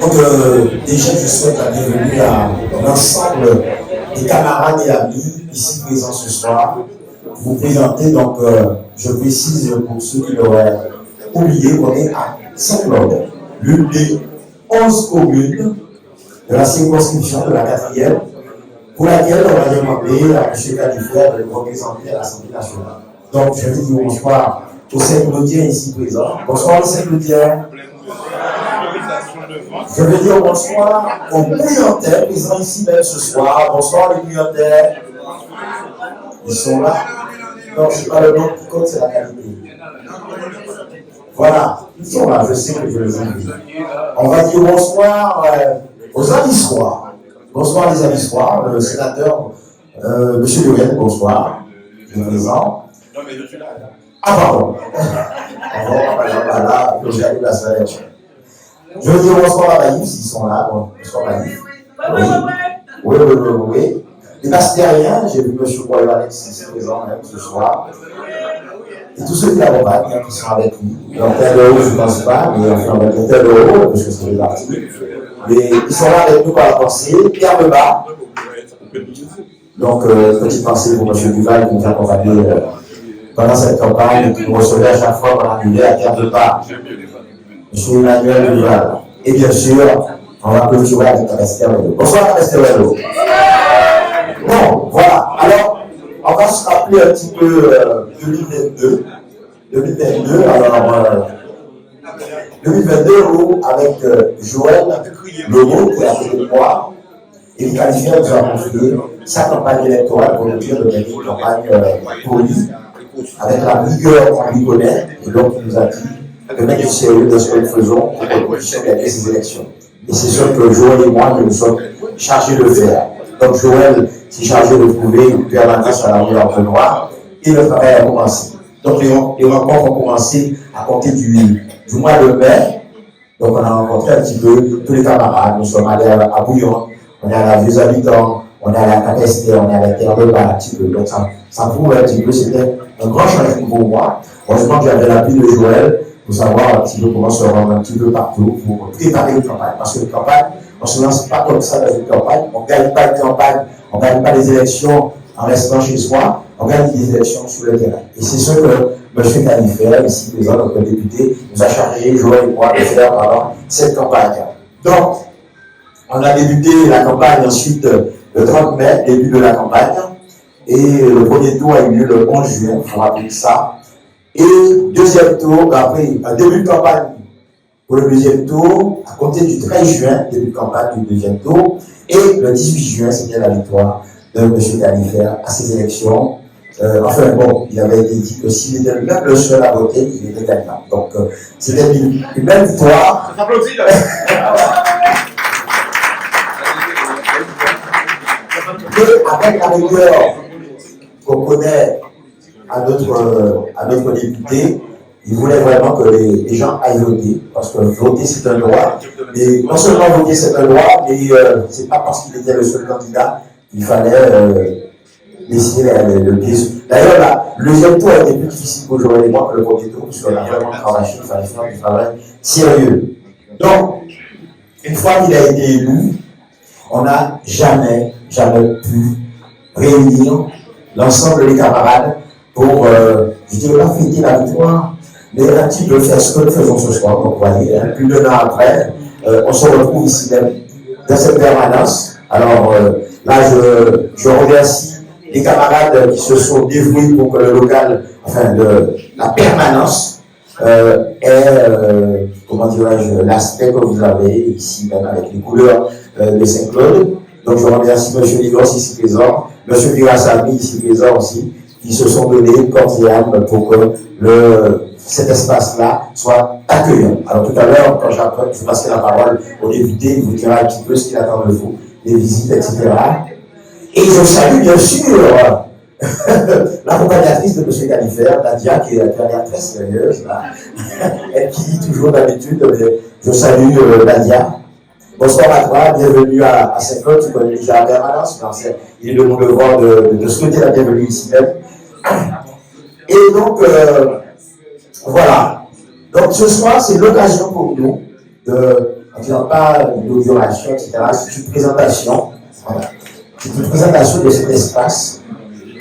Donc, déjà, je souhaite la bienvenue à l'ensemble des camarades et amis ici présents ce soir. Vous présenter, donc, je précise pour ceux qui l'auraient oublié, qu'on est à Saint-Claude, l'une des 11 communes de la circonscription de la 4e, pour laquelle on va demander à M. Califère de nous représenter à l'Assemblée nationale. Donc, je vais dire bonsoir aux Saint-Claudiens ici présents. Bonsoir aux Saint-Claudiens. Je veux dire bonsoir aux Guyantais présents ici même ce soir. Bonsoir les Guyantais. Ils sont là. Non, ce n'est pas le nom qui compte, c'est la qualité. Voilà, ils sont là, je sais que je les invite. On va dire bonsoir aux Amissois. Bonsoir les Amissois, le sénateur M. Lurel, bonsoir. Je vous présente. Non, mais je suis là. Ah, pardon. Là, le gars de la semaine. Je veux dire bonsoir à Baïf, s'ils sont là. Bonsoir Baïf. Oui. Les Bastériens, j'ai vu M. Boyer-Alex ici présent même ce soir. Et tous ceux qui l'accompagnent, qui sont avec lui. L'antenne de haut, je ne pense pas, mais enfin, l'antenne de haut, parce que c'est les artistes. Mais ils sont là avec nous par la pensée. Pierre Lebas. Donc, petite pensée pour M. Duval qui nous a accompagnés pendant cette campagne, qui nous recevait à chaque fois qu'on arrivait à Pierre Lebas. M. Emmanuel Duval. Et bien sûr, on va clôturer avec Capesterello. Bonsoir Capesterello. Bon, voilà. Alors, on va se rappeler un petit peu 2022. 2022, alors 2022 où, avec Joël Legault, qui est à côté de moi, et le Califère nous a confié sa campagne électorale pour nous dire de mener une campagne polie, avec la rigueur qu'on lui connaît, et donc il nous a dit de mettre du sérieux dans ce que nous faisons pour que nous puissions gagner ces élections. Et c'est sûr que Joël et moi, nous sommes chargés de faire. Donc Joël s'est chargé de trouver une permanence à la rue Arpenoir et le travail a commencé. Donc les rencontres ont commencé à compter du mois de mai. Donc on a rencontré un petit peu tous les camarades. Nous sommes allés à Bouillon, on est allé à Vieux Habitants, on est allé à Capester, on est allé à Terre de Bas un petit peu. Donc ça prouve un petit peu, c'était un grand changement pour moi. Heureusement que j'avais l'appui de Joël pour savoir un petit peu comment se rendre un petit peu partout pour préparer une campagne. Parce que une campagne, on ne se lance pas comme ça dans une campagne, on ne gagne pas une campagne, on ne gagne pas des élections en restant chez soi, on gagne des élections sur le terrain. Et c'est ce que M. Califère, ici présent, notre député, nous a chargé, Joël et moi, de faire pendant cette campagne. Donc, on a débuté la campagne ensuite le 30 mai, début de la campagne, et le premier tour a eu lieu le 11 juin, il faut rappeler ça. Et deuxième tour, après un début de campagne pour le deuxième tour, à compter du 13 juin, début de campagne du deuxième tour, et le 18 juin, c'était la victoire de M. Califère à ces élections. Enfin bon, il avait été dit que s'il était même le seul à voter, il était gagnant. Donc c'était une belle victoire. Ça s'applaudit là. Et avec la rigueur qu'on connaît à notre député, il voulait vraiment que les gens aillent voter, parce que voter c'est un droit. Et non seulement voter c'est un droit, mais c'est pas parce qu'il était le seul candidat qu'il fallait décider le pied. D'ailleurs, le deuxième tour a été plus difficile pour Joël et moi que le premier tour, parce qu'on a vraiment travaillé, il fallait faire du travail sérieux. Donc, une fois qu'il a été élu, on n'a jamais pu réunir l'ensemble des camarades pour, je dirais pas fêter la victoire, mais un petit peu faire ce que nous faisons ce soir. Donc, vous voyez, plus d'un an après, on se retrouve ici même dans cette permanence. Alors, là, je remercie les camarades qui se sont dévoués pour que le local, enfin, la permanence, ait, comment dirais-je, l'aspect que vous avez ici, même avec les couleurs de Saint-Claude. Donc, je remercie M. Ligos ici présent, M. Pirassami ici présent aussi, qui se sont donnés corps et âme pour que cet espace-là soit accueillant. Alors, tout à l'heure, quand je passerai la parole au député, il vous dira un petit peu ce qu'il attend de vous, les visites, etc. Et je salue bien sûr l'accompagnatrice de M. Califère, Nadia, qui a l'air très sérieuse, là. Elle qui dit toujours d'habitude, je salue Nadia. Bonsoir à toi, bienvenue à Saint-Claude, tu connais déjà la permanence, il est de mon devoir de souhaiter la bienvenue ici même. Et donc, voilà. Donc ce soir, c'est l'occasion pour nous de on ne dit pas d'inauguration, etc. C'est une présentation. Voilà. C'est une présentation de cet espace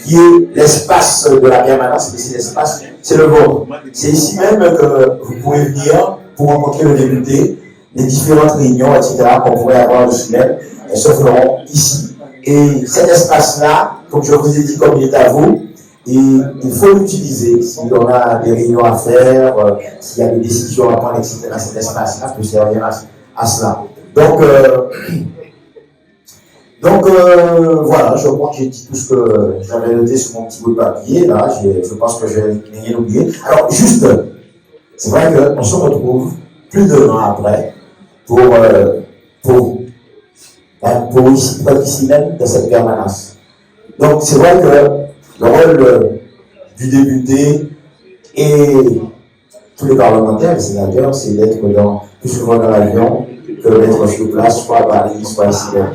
qui est l'espace de la permanence, mais c'est l'espace, c'est le vôtre. C'est ici même que vous pouvez venir pour rencontrer le député, les différentes réunions, etc. qu'on pourrait avoir ici même, elles se feront ici. Et cet espace-là, comme je vous ai dit, comme il est à vous, et il faut l'utiliser. S'il y en a des réunions à faire, s'il y a des décisions à prendre, etc., cet espace-là peut servir à cela. Donc, voilà, je crois que j'ai dit tout ce que j'avais noté sur mon petit bout de papier. Là, je pense que je n'ai rien oublié. Alors, juste, c'est vrai qu'on se retrouve plus d'1 an après pour ici même de cette permanence. Donc, c'est vrai que le rôle du député et tous les parlementaires, les sénateurs, c'est d'être plus souvent dans l'avion que d'être sur place, soit à Paris, soit ici même.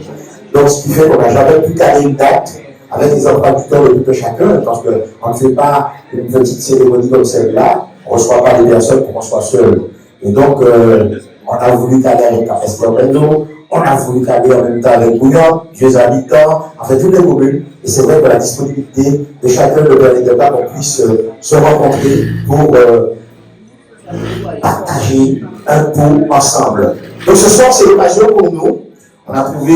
Donc, ce qui fait qu'on n'a jamais pu caler une date avec les emplois du temps de tout chacun, parce qu'on ne fait pas une petite cérémonie comme celle-là, on ne reçoit pas des personnes pour qu'on soit seul. Et donc, on a voulu caler avec Esther Bendo, on a voulu caler en même temps avec Bouillon, Vieux Habitants, en fait, toutes les communes. Et c'est vrai que la disponibilité de chacun ne permettait pas qu'on puisse se rencontrer pour partager un pot ensemble. Donc, ce soir, c'est l'occasion pour nous. On a trouvé,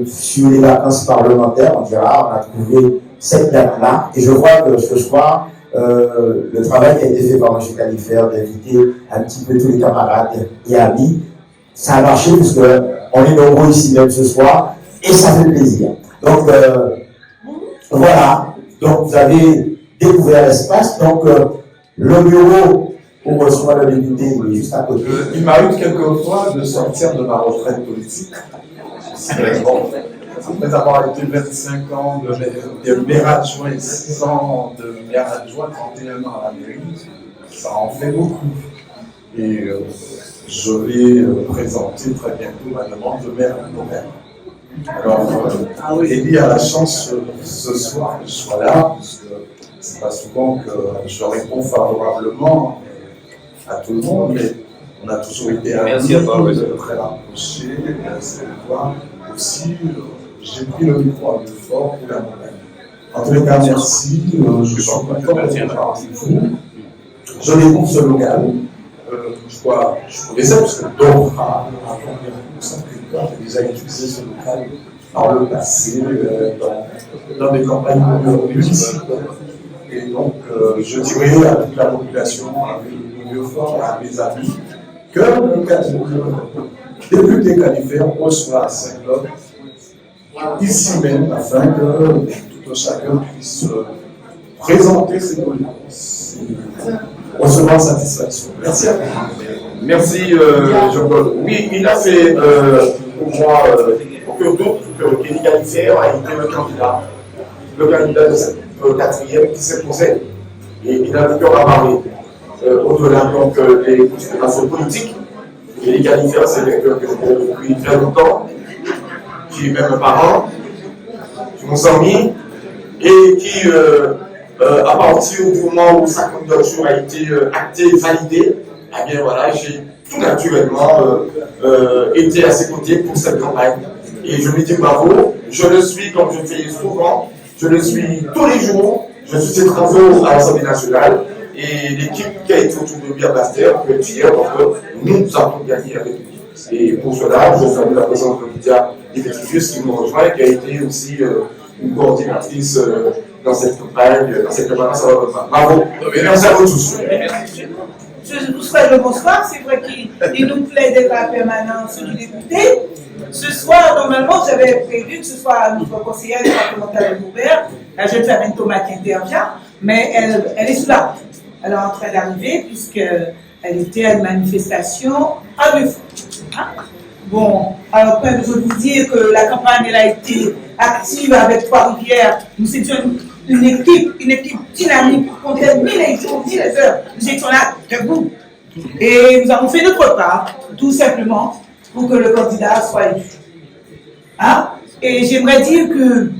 sur les vacances parlementaires, on dira, on a trouvé cette date-là. Et je vois que ce soir, le travail qui a été fait par M. Califère, d'inviter un petit peu tous les camarades et amis, ça a marché puisque on est nombreux ici même ce soir et ça fait plaisir. Donc, voilà. Donc, vous avez découvert l'espace. Donc, le bureau où on reçoit le député, il est juste à côté. Il m'arrive quelquefois de sortir de ma retraite politique. Bon, après avoir été 25 ans de maire adjoint et 6 ans de maire adjoint, 31 ans à la mairie, ça en fait beaucoup. Et je vais présenter très bientôt ma demande de maire à Noël. Alors, Élie a la chance ce soir que je sois là, parce que c'est pas souvent que je réponds favorablement à tout le monde, mais on a toujours été amis, très rapprochés, merci de voir. Aussi, j'ai pris le micro à fort pour la montagne. En tous les cas, merci, je suis content de faire avec vous. Je découvre ce local. Je connaissais parce que d'autres j'ai déjà utilisé ce local par le passé, dans des campagnes municipales. Et donc, je dirais à toute la population, à mes milieux forts, à mes amis, que le député Califère reçoit à Saint-Claude, ici même, afin que tout chacun puisse présenter ses doléances, recevoir satisfaction. Merci à vous. Merci Jean-Claude. Oui, il a fait pour moi aucun doute qu'Élie Califère a été le candidat de cette quatrième qui s'est posé. Et il a le cœur à parler. Au-delà donc des considérations politiques, Élie Califère, c'est quelqu'un que je connais depuis très longtemps, qui est même un parent, qui m'ont servi, et qui, à partir du moment où sa candidature a été actée, validée, eh bien voilà, j'ai tout naturellement été à ses côtés pour cette campagne. Et je lui dis bravo, je le suis comme je fais souvent, je le suis tous les jours, je suis ses travaux à l'Assemblée nationale, et l'équipe qui a été autour de lui à Bastère peut être fière parce que nous avons gagné avec lui. Et pour cela, je salue la présence de Lydia Défétifius qui nous rejoint, qui a été aussi une coordinatrice dans cette campagne, dans cette permanence. Bravo, merci à vous tous. Je vous souhaite le bonsoir. C'est vrai qu'il nous plaît d'être à la permanence du député. Ce soir, normalement, j'avais prévu que ce soit notre conseillère départementale de Montbert, la jeune Famine Thomas qui intervient, mais elle est sous la route. Elle est en train d'arriver puisqu'elle était à une manifestation à 2 fois. Hein? Bon, alors je veux vous dire que la campagne elle a été active avec Trois-Rivières. Nous étions une équipe dynamique pour compter 1000 jours, 10 heures. Nous étions là avec vous. Et nous avons fait notre part, tout simplement, pour que le candidat soit élu. Hein? Et j'aimerais dire que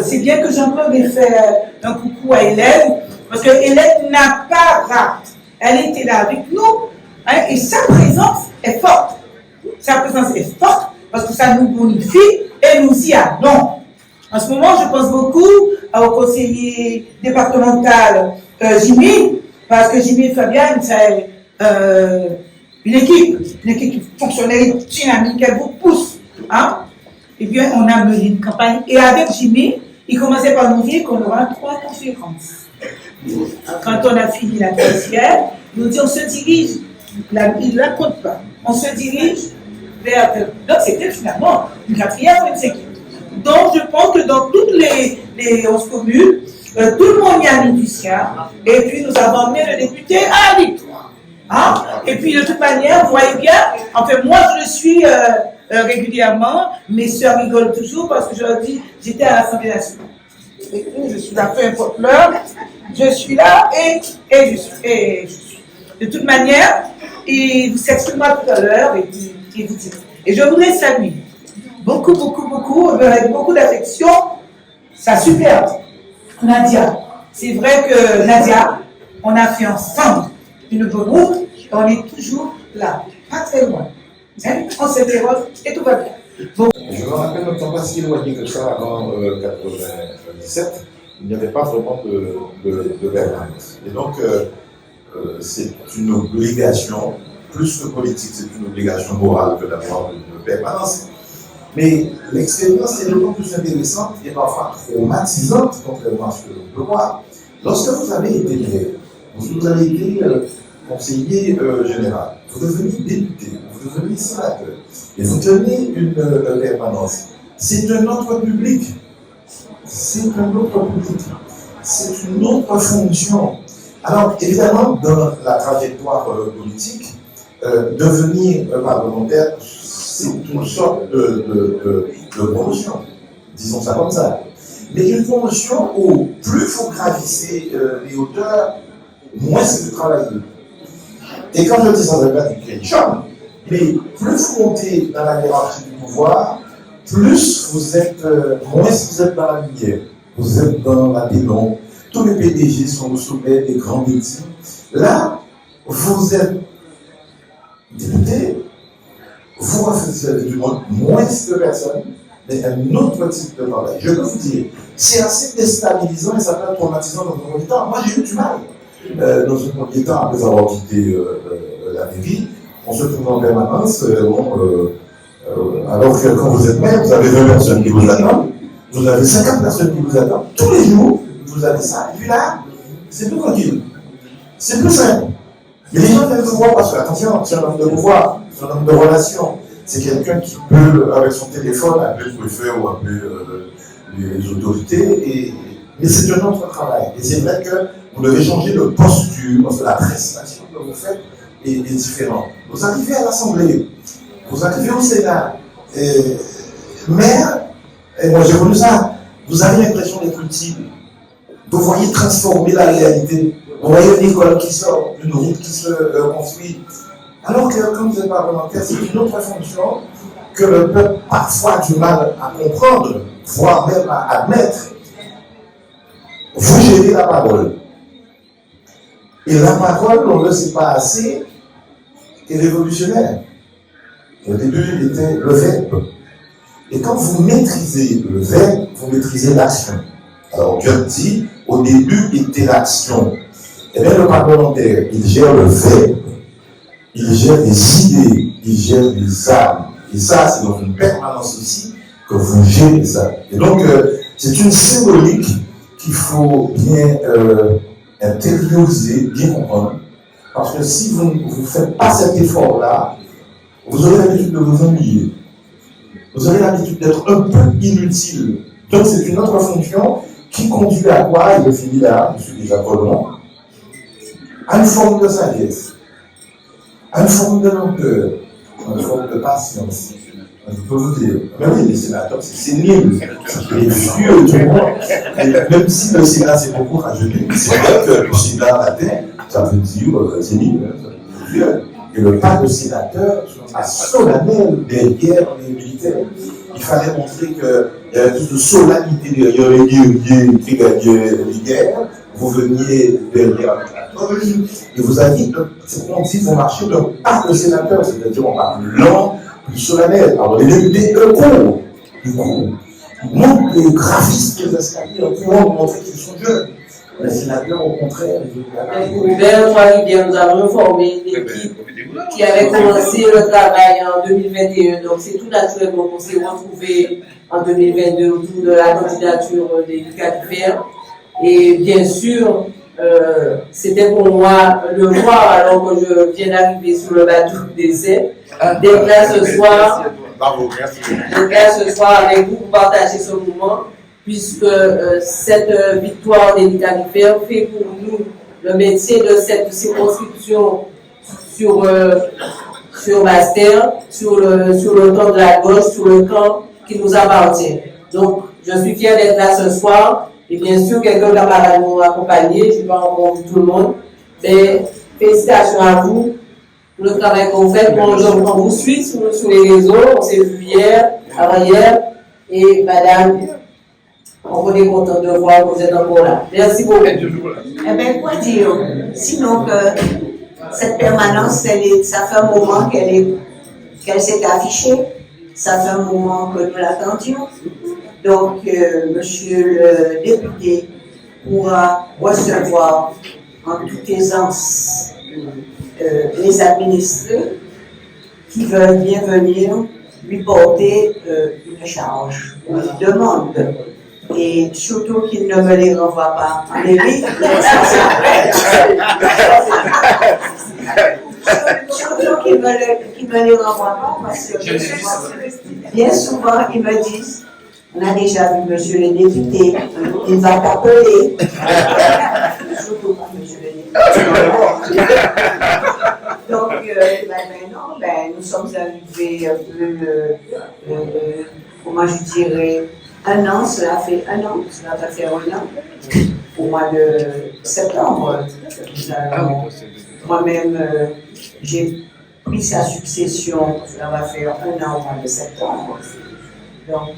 c'est bien que Jean-Claude ait fait un coucou à Hélène, parce que Hélène n'a pas raté. Elle était là avec nous Hein, et sa présence est forte. Sa présence est forte parce que ça nous bonifie et nous y allons. En ce moment, je pense beaucoup au conseiller départemental Jimmy, parce que Jimmy et Fabienne, c'est une équipe fonctionnelle, dynamique, elle vous pousse. Hein? Et bien, on a mené une campagne. Et avec Jimmy, il commençait par nous dire qu'on aura 3 conférences. Quand on a fini la 3e, il nous dit on se dirige, il ne la compte pas, on se dirige vers. Donc c'était finalement une 4e ou une 5e. Donc je pense que dans toutes les 11 communes, tout le monde y a mis du sien. Et puis nous avons emmené le député à la victoire. Hein? Et puis de toute manière, vous voyez bien, enfin moi je le suis régulièrement, mes soeurs rigolent toujours parce que je leur dis, j'étais à l'Assemblée nationale. Je suis là, peu importe l'heure, je suis là et je suis. De toute manière, il s'exprimera tout à l'heure et il vous dit. Et je voudrais saluer beaucoup, avec beaucoup d'affection, sa superbe, Nadia. C'est vrai que Nadia, on a fait ensemble une bonne route et on est toujours là, pas très loin. Hein? On s'interroge et tout va bien. Bon. Je me rappelle, ne temps pas si éloigné que ça, avant 1997, il n'y avait pas vraiment de permanence. Et donc, c'est une obligation, plus que politique, c'est une obligation morale que d'avoir une permanence. Mais l'expérience est d'autant plus intéressante et parfois traumatisante, contrairement à ce que l'on peut voir. Lorsque vous avez été maire, vous avez été conseiller général, vous devenez député, vous devenez sénateur, et vous tenez une permanence. C'est un autre public. C'est un autre public. C'est une autre fonction. Alors, évidemment, dans la trajectoire politique, devenir parlementaire, c'est une sorte de promotion. Disons ça comme ça. Mais une promotion où plus vous gravissez les hauteurs, moins c'est de travailler. Et quand je dis ça, ça ne veut pas dire qu'il y a une chambre, mais plus vous montez dans la hiérarchie du pouvoir, plus vous êtes, moins vous êtes dans la lumière, vous êtes dans la pénombre. Tous les PDG sont au sommet des grands métiers. Là, vous êtes député, vous refusez du monde moins de personnes, mais un autre type de travail. Je peux vous dire, c'est assez déstabilisant et ça peut être traumatisant dans un premier temps. Moi, j'ai eu du mal. Dans un premier temps, après avoir quitté la mairie, on se trouve en permanence. Alors que quand vous êtes maire, vous avez 20 personnes qui vous attendent, vous avez 50 personnes qui vous attendent, tous les jours, vous avez ça. Et puis là, c'est plus tranquille. C'est plus simple. Mais les gens viennent vous voir parce que, attention, c'est un homme de pouvoir, c'est un homme de relation. C'est quelqu'un qui peut, avec son téléphone, appeler le préfet ou appeler les autorités. Mais c'est un autre travail. Et c'est vrai que vous devez changer de posture parce que la prestation que vous faites est différente. Vous arrivez à l'Assemblée, vous arrivez au Sénat, maire, et moi j'ai connu ça, vous avez l'impression d'être utile. Vous voyez transformer la réalité. Vous voyez une école qui sort, une route qui se construit. Alors que quand vous êtes parlementaire, c'est une autre fonction que le peuple parfois a du mal à comprendre, voire même à admettre. Vous gérez la parole. Et la parole, on ne le sait pas assez, est révolutionnaire. Au début, il était le verbe. Et quand vous maîtrisez le verbe, vous maîtrisez l'action. Alors Dieu dit, au début était l'action. Et bien le parlementaire, il gère le verbe, il gère des idées, il gère des âmes. Et ça, c'est dans une permanence aussi que vous gérez ça. Et donc, c'est une symbolique qu'il faut bien intérioriser, bien comprendre. Parce que si vous ne faites pas cet effort-là, vous aurez l'habitude de vous ennuyer. Vous aurez l'habitude d'être un peu inutile. Donc, c'est une autre fonction qui conduit à quoi? Il est fini là, je suis déjà collant. À une forme de sagesse, à une forme de lenteur, à une forme de patience. Je peux vous dire, mais oui, les sénateurs, c'est nul. C'est les vieux, tout le monde. Même si le Sénat, c'est beaucoup rajeuni, c'est vrai que le Sénat matin, ça veut dire, c'est nul, c'est vieux. Et le pas de sénateur a solennel derrière les militaires. Il fallait montrer qu'il y avait plus de solennité derrière les guerriers qui gagnaient les guerres, vous veniez derrière avec la toge, et vous avez dit, on dit, vous marchez par le sénateur, c'est-à-dire on parle plus lent, plus solennel. Alors les députés, eux, courent, ils montent les graphistes des escaliers en courant pour montrer qu'ils sont jeunes. Les sénateurs, au contraire, Vers Trois-Rivières, nous avons formé une équipe qui avait commencé le travail en 2021. Donc, c'est tout naturellement qu'on s'est retrouvé en 2022 autour de la candidature des Califères. Et bien sûr, c'était pour moi le voir alors que je viens d'arriver sur le bateau d'essai. D'être là ce soir. Bravo, merci. D'être là ce soir avec vous pour partager ce moment, puisque cette victoire des Califères fait pour nous le métier de cette circonscription sur Master, sur le camp de la gauche, sur le camp qui nous appartient. Donc, je suis fier d'être là ce soir. Et bien sûr, quelques camarades m'ont accompagné. Je n'ai pas encore vu tout le monde. Mais félicitations à vous pour le travail que vous faites. Bon, on vous suit sur les réseaux. On s'est vu hier, avant-hier. Et madame, on est content de voir que vous êtes encore là. Merci beaucoup. Eh bien, quoi dire? Sinon que cette permanence, ça fait un moment qu'elle s'est affichée. Ça fait un moment que nous l'attendions. Donc, monsieur le député pourra recevoir en toute aisance les administrés qui veulent bien venir lui porter une charge, une demande. Et surtout qu'il ne me les renvoie pas en élite. Surtout qu'il me les renvoie pas parce que bien souvent ils me disent, on a déjà vu monsieur le député, il va t'appeler. Surtout pas monsieur le député. Donc nous sommes arrivés un peu, comment je dirais, cela va faire un an, au mois de septembre. Moi-même, j'ai pris sa succession, cela va faire un an au mois de septembre. Donc,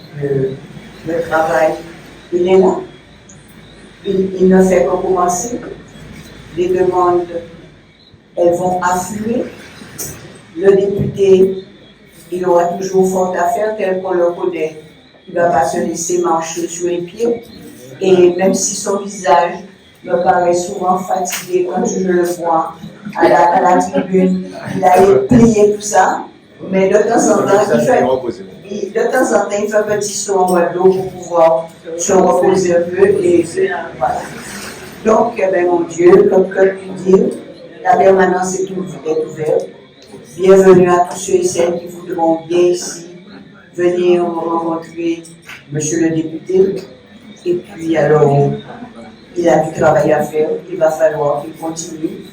le travail, il est là. Il ne fait que commencer. Les demandes, elles vont affluer. Le député, il aura toujours fort à faire tel qu'on le connaît. Il ne va pas se laisser marcher sur les pieds. Et même si son visage me paraît souvent fatigué quand je le vois à la tribune, il a plié tout ça. Mais de temps en temps, il fait un petit saut en Guadeloupe pour pouvoir se reposer un peu. Et voilà. Donc, mon Dieu, comme puis dire, la permanence est ouverte. Bienvenue à tous ceux et celles qui voudront bien ici venir rencontrer monsieur le député. Et puis alors, il a du travail à faire. Il va falloir qu'il continue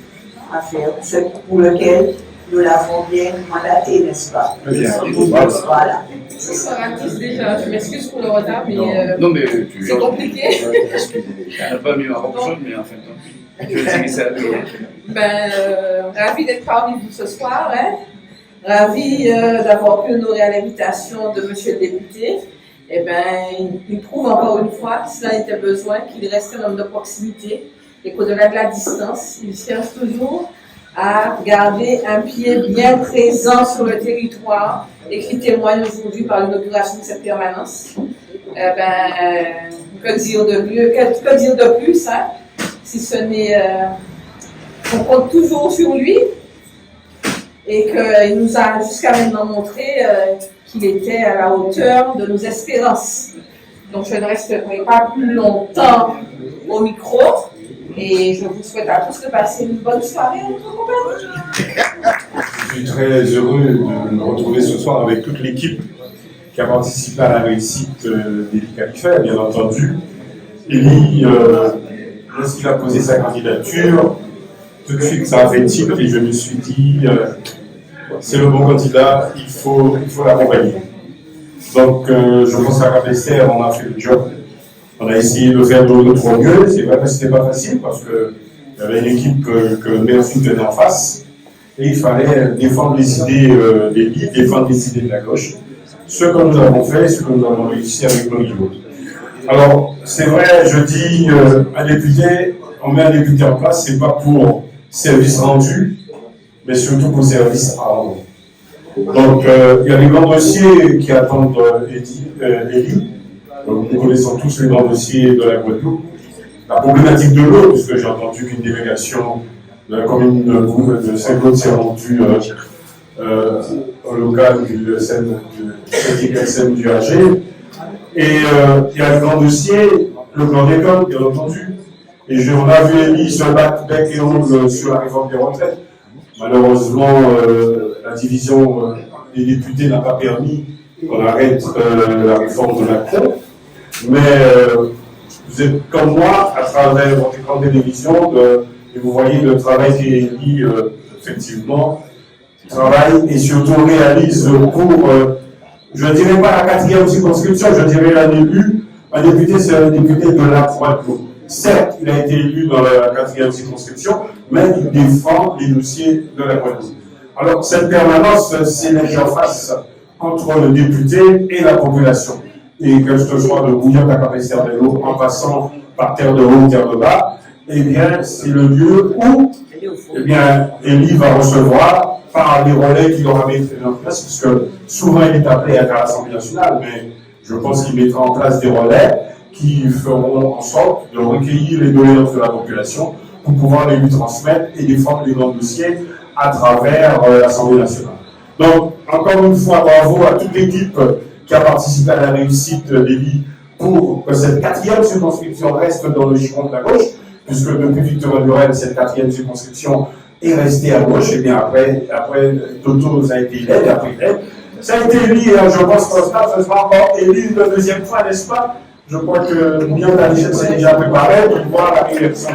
à faire ce pour lequel nous l'avons bien mandaté, n'est-ce pas? Voilà. Ce sera tous déjà. Je m'excuse pour le retard, mais, non, mais c'est compliqué. Elle n'a pas mis ma robe jaune, mais en fin de temps, je vais dire ça à ravi d'être parmi vous ce soir. Hein? Ravi d'avoir pu honorer à l'invitation de monsieur le député. Eh bien, il prouve encore une fois, si cela était besoin, qu'il reste un homme de proximité et qu'au-delà de la distance, il cherche toujours à garder un pied bien présent sur le territoire et qui témoigne aujourd'hui par l'inauguration de cette permanence. Que dire de plus, hein, si ce n'est qu'on compte toujours sur lui et qu'il nous a jusqu'à maintenant montré qu'il était à la hauteur de nos espérances. Donc je ne resterai pas plus longtemps au micro. Et je vous souhaite à tous de passer une bonne soirée en notre compagnie. Je suis très heureux de me retrouver ce soir avec toute l'équipe qui a participé à la réussite d'Élie Califère, bien entendu. Élie, lorsqu'il a posé sa candidature, tout de suite ça a fait tilt et je me suis dit, c'est le bon candidat, il faut l'accompagner. Donc je pense qu'à Capester, on a fait le job. On a essayé de faire de notre mieux, c'est vrai que ce n'était pas facile parce qu'il y avait une équipe que Merci tenait en face et il fallait défendre les idées d'Élie, défendre les idées de la gauche. Ce que nous avons fait, ce que nous avons réussi avec nos niveaux. Alors, c'est vrai, je dis, un député, on met un député en place, c'est pas pour service rendu, mais surtout pour service à rendre. Donc, il y a des grands dossiers qui attendent Élie. Donc, nous connaissons tous les grands dossiers de la Guadeloupe. La problématique de l'eau, puisque j'ai entendu qu'une délégation de la commune de Saint-Claude s'est rendue au local du SN du AG. Et il y a le grand dossier, le plan d'école, bien entendu. Et on a vu Élie se battre bec et ongle sur la réforme des retraites. Malheureusement, la division des députés n'a pas permis qu'on arrête la réforme de Macron. Mais vous êtes comme moi, à travers votre écran de télévision, et vous voyez le travail qu'Élie, effectivement, travaille et surtout réalise pour, je ne dirais pas la 4e circonscription, je dirais un élu. Un député, c'est un député de la Guadeloupe. Certes, il a été élu dans la 4e circonscription, mais il défend les dossiers de la Guadeloupe. Alors, cette permanence, c'est l'interface entre le député et la population. Et que ce soit de Bouillon à Capesternello, en passant par Terre de Haut, Terre de Bas, eh bien, c'est le lieu où, eh bien, Élie va recevoir par les relais qu'il aura mis en place, puisque souvent il est appelé à l'Assemblée nationale, mais je pense qu'il mettra en place des relais qui feront en sorte de recueillir les doléances de la population pour pouvoir les lui transmettre et défendre les grands dossiers à travers l'Assemblée nationale. Donc, encore une fois, bravo à toute l'équipe qui a participé à la réussite d'Élie pour que cette 4e circonscription reste dans le giron de la gauche, puisque depuis Victor Durel, cette 4e circonscription est restée à gauche, et bien après Toto, ça a été l'aide, après l'aide. Ça a été élu, je pense que ce sera encore élu une 2e fois, n'est-ce pas? Je crois que Mion Dalichet s'est déjà préparé pour voir la réélection.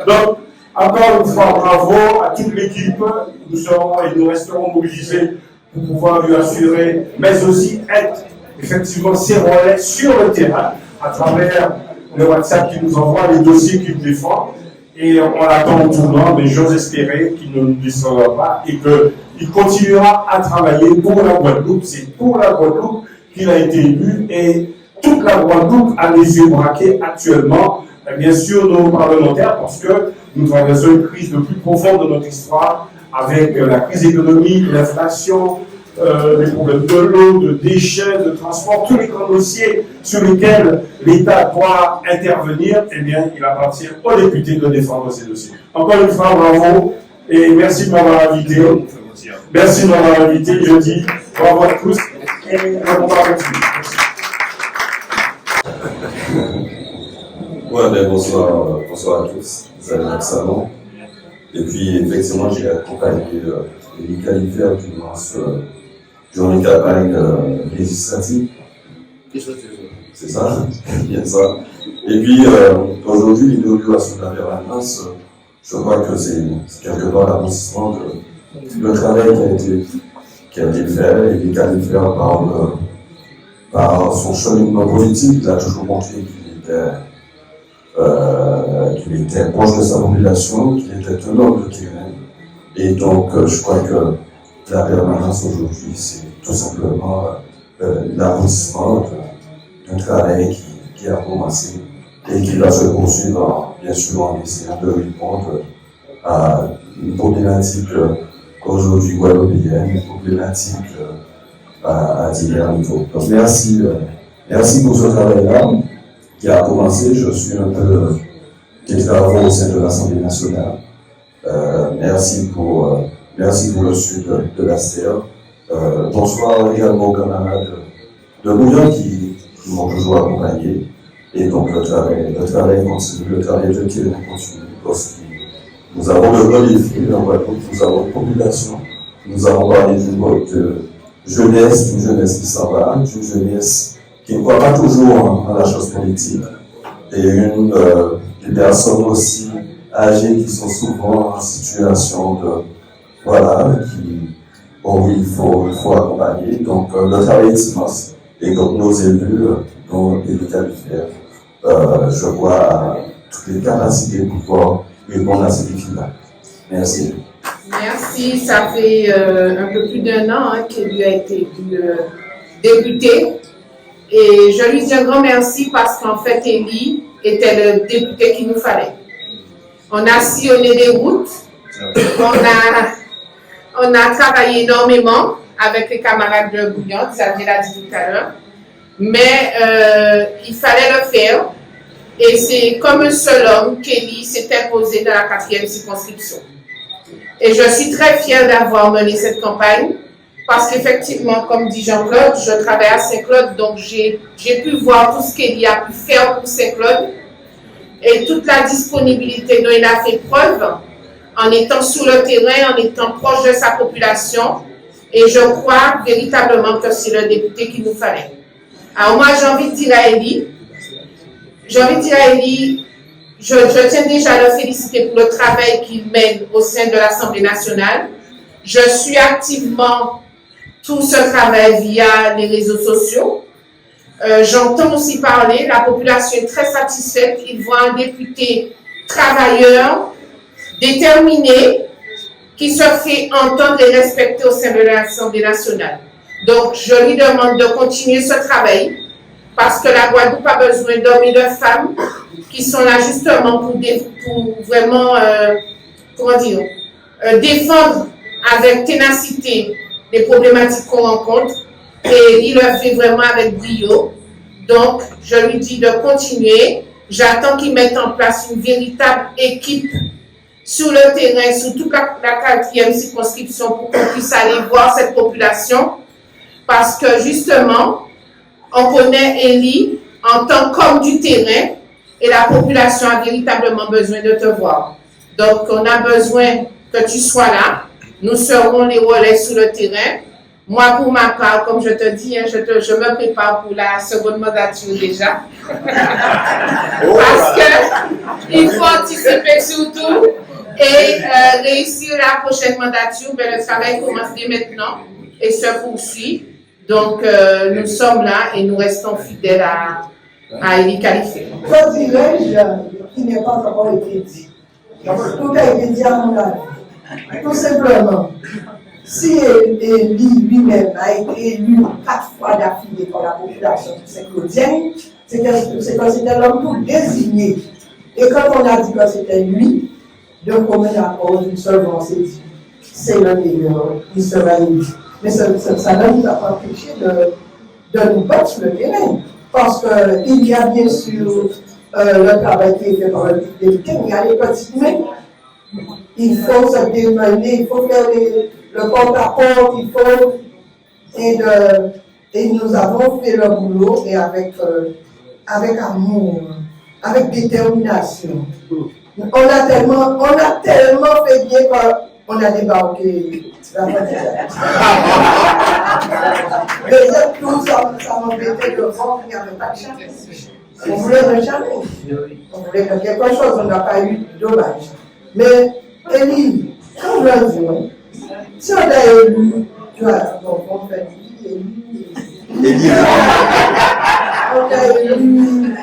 Donc, encore une fois, bravo à toute l'équipe. Nous serons et nous resterons mobilisés pour pouvoir lui assurer, mais aussi être effectivement ses relais sur le terrain à travers le WhatsApp qui nous envoie les dossiers qu'il défend. Et on l'attend au tournant, mais j'ose espérer qu'il ne nous décevra pas et qu'il continuera à travailler pour la Guadeloupe. C'est pour la Guadeloupe qu'il a été élu et toute la Guadeloupe a les yeux braqués actuellement, bien sûr, nos parlementaires, parce que nous traversons une crise de plus profonde de notre histoire avec la crise économique, l'inflation, les problèmes de l'eau, de déchets, de transport, tous les grands dossiers sur lesquels l'État doit intervenir, eh bien, il appartient aux députés de défendre ces dossiers. Encore une fois, bravo et merci de m'avoir invité. Merci de m'avoir invité, je dis bravo à tous et on va continuer. Ouais, ben bonsoir à tous, vous allez bien salon. Et puis, effectivement, j'ai accompagné les qualifiés durant durant les campagnes législatives. C'est ça, bien ça. Et puis, aujourd'hui, l'inauguration de la permanence, je crois que c'est quelque part l'aboutissement de le travail qui a été fait et les qualifiés par son cheminement politique. Il a toujours montré qu'il était proche de sa population, qu'il était un homme de terrain. Et donc, je crois que la permanence aujourd'hui, c'est tout simplement l'aboutissement d'un travail qui a commencé et qui va se poursuivre, bien sûr, en essayant de répondre à une problématique aujourd'hui guadeloupéenne, une problématique à divers niveaux. Donc, merci pour ce travail-là qui a commencé. Je suis un peu des travaux au sein de l'Assemblée nationale. Merci pour le sud de la CR. Bonsoir également aux camarades de Bouillon qui m'ont toujours accompagné. Et donc le travail continue, le travail de terrain continue. Parce que nous avons le grand défi en Guadeloupe, nous avons une population, nous avons parlé d'une jeunesse qui s'en va, d'une jeunesse qui ne croit pas toujours en la chose politique. Et des personnes aussi âgées qui sont souvent en situation de, il faut accompagner. Donc, le travail est immense. Et donc, nos élus, dont les qualifiés, je vois toutes les capacités pour pouvoir répondre à ces défis-là. Merci. Merci. Ça fait un peu plus d'1 an qu'il lui a été député. Et je lui dis un grand merci parce qu'en fait, Élie était le député qu'il nous fallait. On a sillonné les routes. On a travaillé énormément avec les camarades de Bouillon, Xavier l'a dit tout à l'heure. Mais il fallait le faire. Et c'est comme un seul homme qu'Élie s'est imposé dans la 4e circonscription. Et je suis très fière d'avoir mené cette campagne parce qu'effectivement, comme dit Jean-Claude, je travaille à Saint-Claude, donc j'ai pu voir tout ce qu'Élie a pu faire pour Saint-Claude et toute la disponibilité dont il a fait preuve en étant sur le terrain, en étant proche de sa population. Et je crois véritablement que c'est le député qu'il nous fallait. Alors moi, j'ai envie de dire à Élie, je tiens déjà à le féliciter pour le travail qu'il mène au sein de l'Assemblée nationale. Je suis activement tout ce travail via les réseaux sociaux. J'entends aussi parler, la population est très satisfaite. Il voit un député travailleur, déterminé, qui se fait entendre et respecter au sein de l'Assemblée nationale. Donc, je lui demande de continuer ce travail parce que la Guadeloupe a besoin d'hommes et de femmes qui sont là justement pour vraiment, défendre avec ténacité les problématiques qu'on rencontre. Et il le fait vraiment avec brio. Donc, je lui dis de continuer. J'attends qu'il mette en place une véritable équipe sur le terrain, sur toute la 4e circonscription pour qu'on puisse aller voir cette population. Parce que justement, on connaît Élie en tant qu'homme du terrain et la population a véritablement besoin de te voir. Donc, on a besoin que tu sois là. Nous serons les relais sur le terrain. Moi, pour ma part, comme je te dis, je me prépare pour la seconde mandature déjà. Parce qu'il faut anticiper surtout et réussir la prochaine mandature. Ben, le travail commence dès maintenant et se poursuit. Donc, nous sommes là et nous restons fidèles à Élie Califé. Que dirais-je qui n'est pas encore été dit? Tout a été dit à mon avis. Tout simplement, si Élie lui-même a été élu 4 fois d'affilée par la population saint-claudienne, c'est que c'était l'homme tout désigné. Et quand on a dit que c'était lui, de commun accord d'une seule voix, on s'est dit, c'est le meilleur, il sera élu. Mais ça ne nous a pas empêché de nous battre sur le terrain. Parce qu'il y a bien sûr le travail qui est fait par le député, mais il y a les petites mains. Il faut se démener, il faut faire le porte-à-porte, il faut. Et nous avons fait le boulot et avec amour, avec détermination. On a tellement fait bien qu'on a débarqué. Deuxième tour, ça m'embêtait de voir qu'il n'y avait pas de challenge. On voulait un challenge. On voulait quelque chose, on n'a pas eu dommage. Mais, Élie, quand je le dis, si on a élu, tu vois, on fait Élie. On a élu.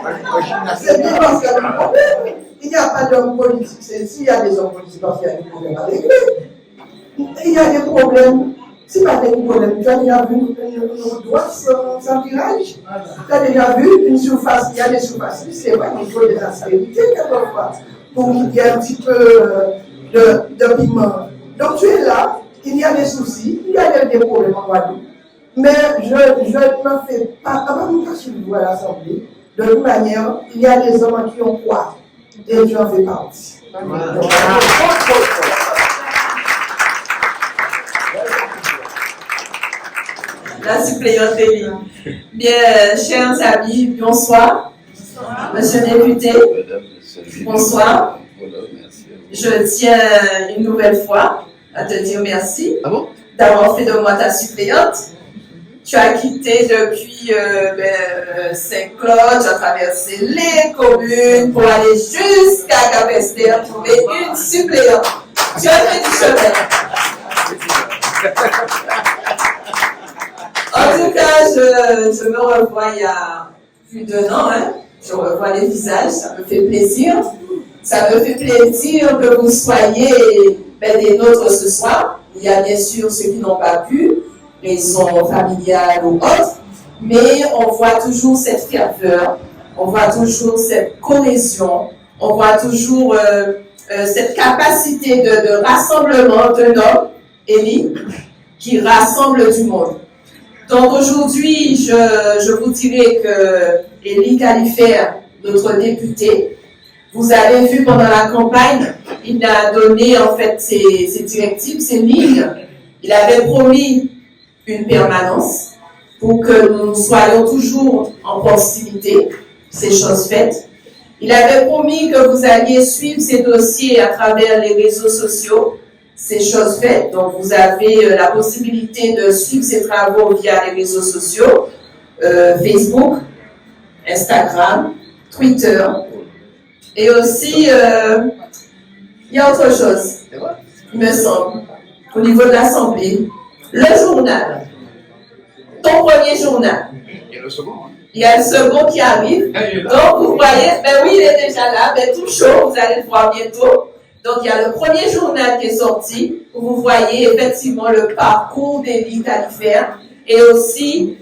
C'est bien parce qu'il y a un problème. Il n'y a pas d'homme politique. S'il y a des hommes politiques, parce qu'il y a des problèmes à régler. Il y a des problèmes. Si pas des problèmes, tu as déjà vu nos droits sans virage. Tu as déjà vu une surface, il y a des surfaces, c'est vrai qu'il faut des aspérités quelquefois pour qu'il y ait un petit peu de piment. Donc tu es là, il y a des soucis, il y a des problèmes en Guadeloupe. Mais je ne me fais pas, avant de passer le doigt à l'Assemblée, de toute manière, il y a des hommes qui ont quoi et tu en fais partie. La suppléante Élie. Bien, chers amis, bonsoir. Monsieur le député, bonsoir. Je tiens une nouvelle fois à te dire merci d'avoir fait de moi ta suppléante. Tu as quitté depuis Saint-Claude, tu as traversé les communes pour aller jusqu'à Cap-Esther trouver une suppléante. Tu as fait du chemin. En tout cas, je me revois il y a plus d'1 an. Je revois les visages, ça me fait plaisir. Ça me fait plaisir que vous soyez des nôtres ce soir. Il y a bien sûr ceux qui n'ont pas pu, raisons familiales ou autres, mais on voit toujours cette ferveur, on voit toujours cette cohésion, on voit toujours cette capacité de rassemblement d'un homme, Élie, qui rassemble du monde. Donc aujourd'hui, je vous dirais que Élie Califère, notre député, vous avez vu pendant la campagne, il a donné en fait ses directives, ses lignes. Il avait promis une permanence pour que nous soyons toujours en proximité, c'est chose faite. Il avait promis que vous alliez suivre ces dossiers à travers les réseaux sociaux, c'est chose faite. Donc vous avez la possibilité de suivre ces travaux via les réseaux sociaux, Facebook, Instagram, Twitter. Et aussi, il y a autre chose, il me semble, au niveau de l'Assemblée. Le journal. Ton premier journal. Il y a le second. Hein. Il y a le second qui arrive. Donc, vous voyez, ben oui, il est déjà là, ben tout chaud, vous allez le voir bientôt. Donc, il y a le premier journal qui est sorti, où vous voyez effectivement le parcours d'Élie Califère et aussi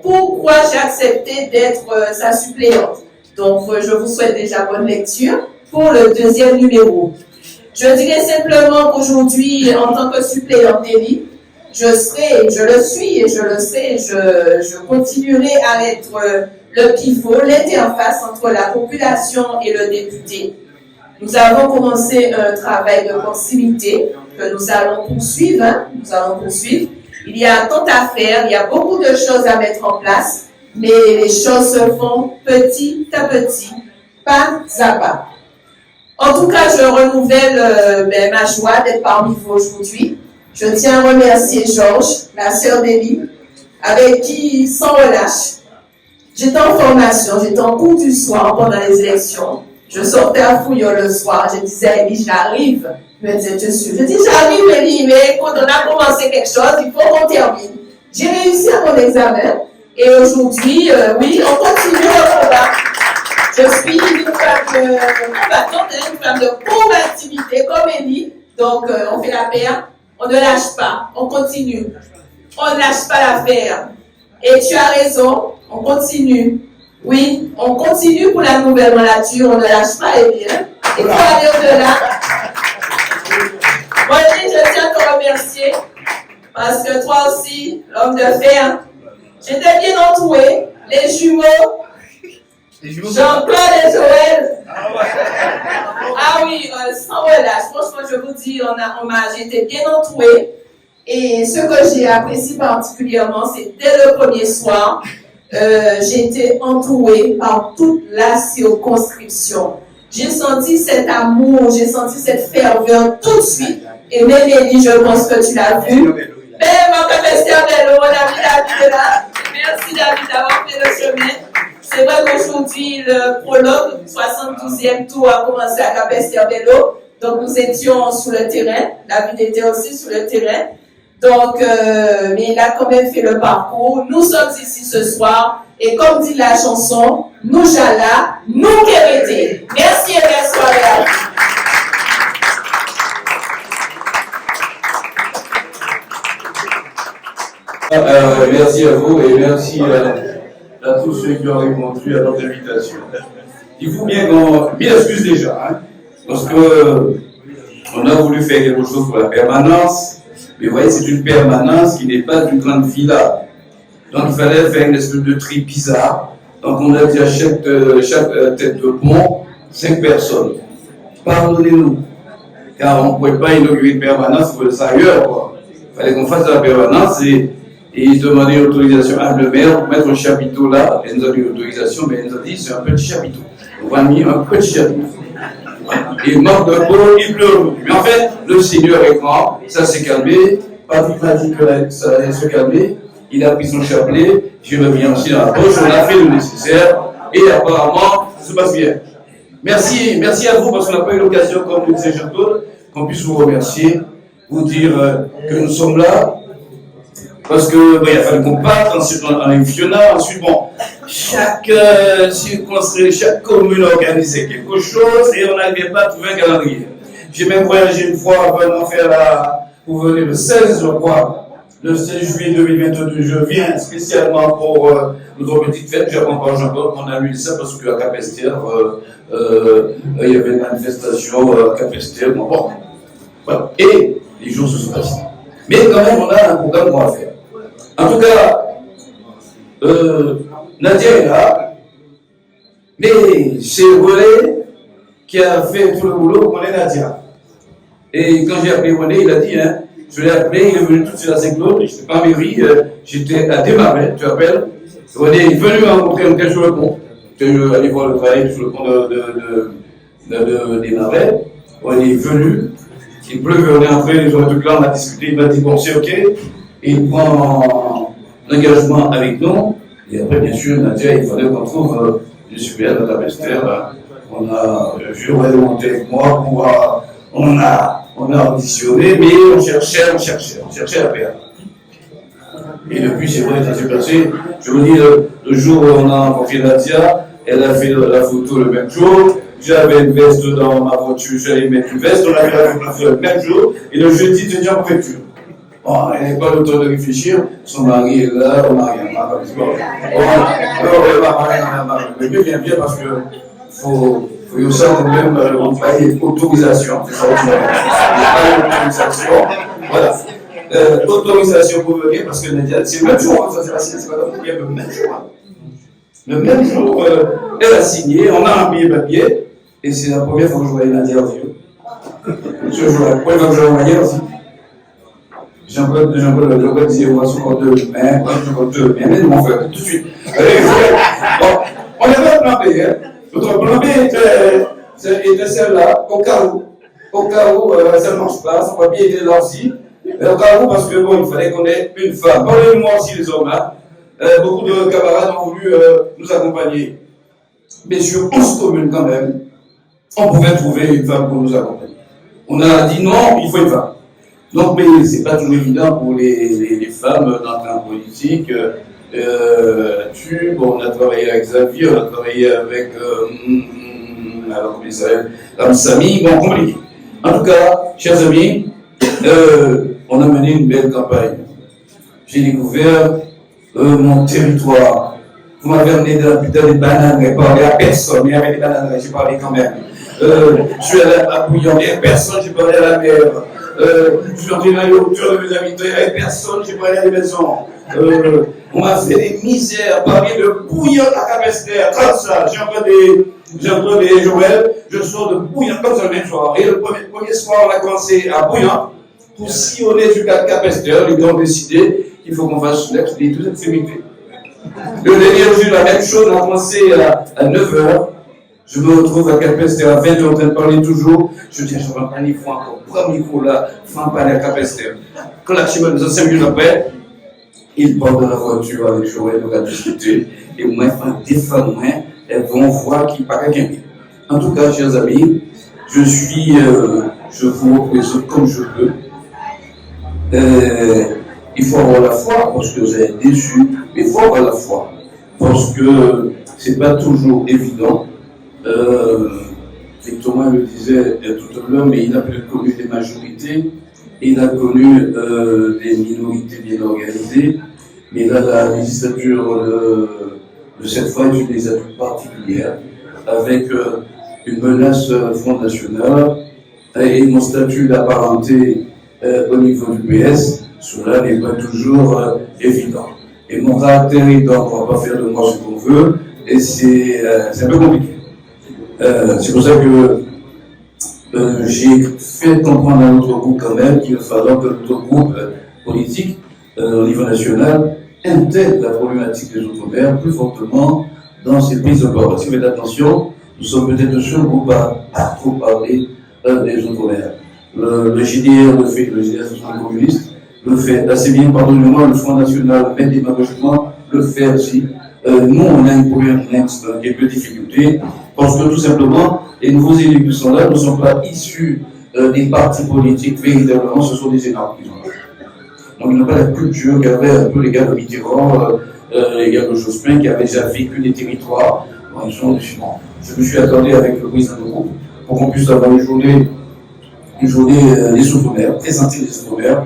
pourquoi j'ai accepté d'être sa suppléante. Donc, je vous souhaite déjà bonne lecture pour le deuxième numéro. Je dirais simplement qu'aujourd'hui, en tant que suppléante d'Élie, je le suis et je le sais, je continuerai à être le pivot, l'interface entre la population et le député. Nous avons commencé un travail de proximité que nous allons poursuivre. Il y a tant à faire, il y a beaucoup de choses à mettre en place, mais les choses se font petit à petit, pas à pas. En tout cas, je renouvelle ma joie d'être parmi vous aujourd'hui. Je tiens à remercier Georges, la sœur d'Élie, avec qui, sans relâche, j'étais en formation, j'étais en cours du soir pendant les élections. Je sortais à Fouillon le soir, je disais à Élie, j'arrive. Il me disait, je dis, j'arrive, Élie, mais quand on a commencé quelque chose, il faut qu'on termine. J'ai réussi à mon examen, et aujourd'hui, oui, on continue le combat. Je suis une femme combattante, une femme de combativité, comme Élie. Donc, on fait la paire. On ne lâche pas, on continue. On ne lâche pas l'affaire. Et tu as raison, on continue. Oui, on continue pour la nouvelle mandature, on ne lâche pas, et bien. Et pour aller au-delà. Moi, je tiens à te remercier, parce que toi aussi, l'homme de fer, j'étais bien entouré, les jumeaux, Jean-Claude et Joël. Ah oui, sans relâche. Franchement, je vous dis, j'ai été bien entourée. Et ce que j'ai apprécié particulièrement, c'est dès le premier soir, j'ai été entourée par toute la circonscription. J'ai senti cet amour, j'ai senti cette ferveur tout de suite. Et même Élie, je pense que tu l'as vu. Même mon pasteur Bello, mon ami David est là. Merci David d'avoir fait le chemin. C'est vrai qu'aujourd'hui, le prologue, 72e tour a commencé à Capesterbello. Donc, nous étions sur le terrain. David était aussi sur le terrain. Donc, mais il a quand même fait le parcours. Nous sommes ici ce soir. Et comme dit la chanson, nous jala, nous kérété. Merci et belle soirée à vous. Merci à vous et merci à tous ceux qui ont répondu à notre invitation. Il faut bien qu'on m'excuse déjà, hein, parce que on a voulu faire quelque chose pour la permanence, mais vous voyez, c'est une permanence qui n'est pas d'une grande villa. Donc il fallait faire une espèce de tri bizarre. Donc on a dit à chaque tête de pont, 5 personnes. Pardonnez-nous, car on ne pouvait pas inaugurer une permanence pour ça ailleurs, quoi. Il fallait qu'on fasse la permanence et demander une autorisation à le maire pour mettre un chapiteau là. Elle nous a donné l'autorisation, mais elle nous a dit c'est un petit chapiteau. On va mettre un petit chapiteau. Et mort de peau, il pleure. Mais en fait, le Seigneur est grand, ça s'est calmé. Patrick m'a dit que ça allait se calmer. Il a pris son chapelet, je le mis aussi dans la poche, on a fait le nécessaire, et apparemment, ça se passe bien. Merci à vous, parce qu'on n'a pas eu l'occasion, comme le disait Jean-Claude, qu'on puisse vous remercier, vous dire que nous sommes là, parce que il a fallu qu'on parte, ensuite on a eu Fiona, ensuite bon, chaque circonscription, chaque commune organisait quelque chose, et on n'arrivait pas à trouver un calendrier. J'ai même voyagé une fois, pour venir le 16, je crois, Le 16 juillet 2022, je viens spécialement pour notre petite fête. J'accompagne Jean-Claude, on a annulé ça parce qu'à Cap-Esther, il y avait une manifestation à Cap-Esther. Bon, voilà. Et les jours se sont passés. Mais quand même, on a un programme à faire. En tout cas, Nadia est là, mais c'est René qui a fait tout le boulot pour connaître Nadia. Et quand j'ai appelé René, il a dit, hein, je l'ai appelé, il est venu tout de suite à Saint-Claude, je n'étais pas en mairie, j'étais à Desmarais, tu appelles. René est venu rencontrer un sur le pont. Tu es allé voir le travail sur le pont de Desmarais. René est venu, il pleut, on est entré, les autres là, on a discuté, il m'a dit, bon, c'est ok. Il prend l'engagement avec nous. Et après, bien sûr, Nadia, il fallait qu'on trouve des super dans la Cap-Esther. On a monté avec moi, on a auditionné, mais on cherchait à perdre. Et depuis, c'est vrai, ça s'est passé. Je vous dis, le jour où on a rencontré Nadia, elle a fait la photo le même jour. J'avais une veste dans ma voiture, j'allais mettre une veste, on a fait la photo le même jour. Et le jeudi, j'étais en préfecture. Bon, elle n'a pas le temps de réfléchir, son mari est là, on n'a rien. Mais bien parce que faut aussi même envoyer autorisation. C'est ça, autorisation. Voilà. Autorisation pour venir parce que Nadia, c'est le même jour, ça c'est facile, c'est pas le même jour. Le même jour, elle a signé, on a un billet papier, et c'est la première fois que je voyais Nadia aux yeux. Ce jour-là, la première fois que je la voyais aussi. Jean-Claude disait, on va se compter demain, mais mon frère, tout de suite. Bon, on avait un plan B, hein. Notre plan B était celle-là, au cas où ça ne marche pas, son papier était là aussi. Au cas où, parce que bon, il fallait qu'on ait une femme. Parlez-moi aussi les hommes, hein. Beaucoup de camarades ont voulu nous accompagner. Mais sur 11 communes quand même, on pouvait trouver une femme pour nous accompagner. On a dit non, il faut une femme. Donc, mais c'est pas toujours évident pour les femmes d'entrer en politique. On a travaillé avec Xavier, on a travaillé avec alors comment il s'appelle, Samy, bon, compliqué. En tout cas, chers amis, on a mené une belle campagne. J'ai découvert mon territoire. Vous m'avez amené dans des bananes, j'ai parlé à personne, mais avec des bananes, j'ai parlé quand même. Je suis allé à Bouillon, il n'y avait personne, j'ai parlé à la mer. Je suis entré dans les hauteurs de mes habitants, il n'y avait personne, j'ai parlé à des maisons. On m'a fait des misères, parler de Bouillon à Cap-Esther, comme ça. J'ai entendu Joël, je sors de Bouillon comme ça le même soir. Et le premier soir, on a commencé à Bouillon pour sillonner jusqu'à Cap-Esther. Les gens ont décidé qu'il faut qu'on fasse l'ex de toute cette féminité. Le dernier jour, la même chose, on a commencé à 9h. Je me retrouve à Cap-Esther à 20h en train de parler toujours. Je dis, je ne vais pas il faut encore prendre le micro là, faut en parler à Cap-Esther. Quand la chimie nous a 5 minutes après, il part dans la voiture avec Joël, on va discuter. Et moi, des femmes, elles vont voir qu'il paraît quelqu'un. En tout cas, chers amis, je vous représente comme je peux. Il faut avoir la foi parce que vous êtes déçus, mais il faut avoir la foi parce que c'est pas toujours évident. Thomas le disait tout à l'heure, mais il a peut-être connu des majorités, il a connu des minorités bien organisées, mais là, la législature de cette fois est une législature particulière, avec une menace Front National et mon statut d'apparenté au niveau du PS. Cela n'est pas toujours évident. Et mon caractère étant, on ne va pas faire de moi ce qu'on veut, et c'est un peu compliqué. C'est pour ça que j'ai fait comprendre à notre groupe quand même qu'il fallait que notre groupe politique au niveau national intègre la problématique des Outre-mer plus fortement dans ses prises de parole. Si vous faites attention, nous sommes peut-être le seul groupe à pas trop parler des Outre-mer. Le GDR le fait, le GDR Social communiste, le fait assez bien, pardonnez-moi, le Front National, même démagogiquement, le fait aussi. Nous, on a une première quelques difficultés, parce que tout simplement, les nouveaux élus qui sont là ne sont pas issus des partis politiques, véritablement, ce sont des énormes qui sont là. Donc, ils n'ont pas la culture qu'avaient un peu les gars de Mitterrand, les gars de Jospin, qui avaient déjà vécu des territoires. Bon, ils sont différents. Je me suis accordé avec le président du groupe pour qu'on puisse avoir une journée des Outre-mer, présenter les Outre-mer.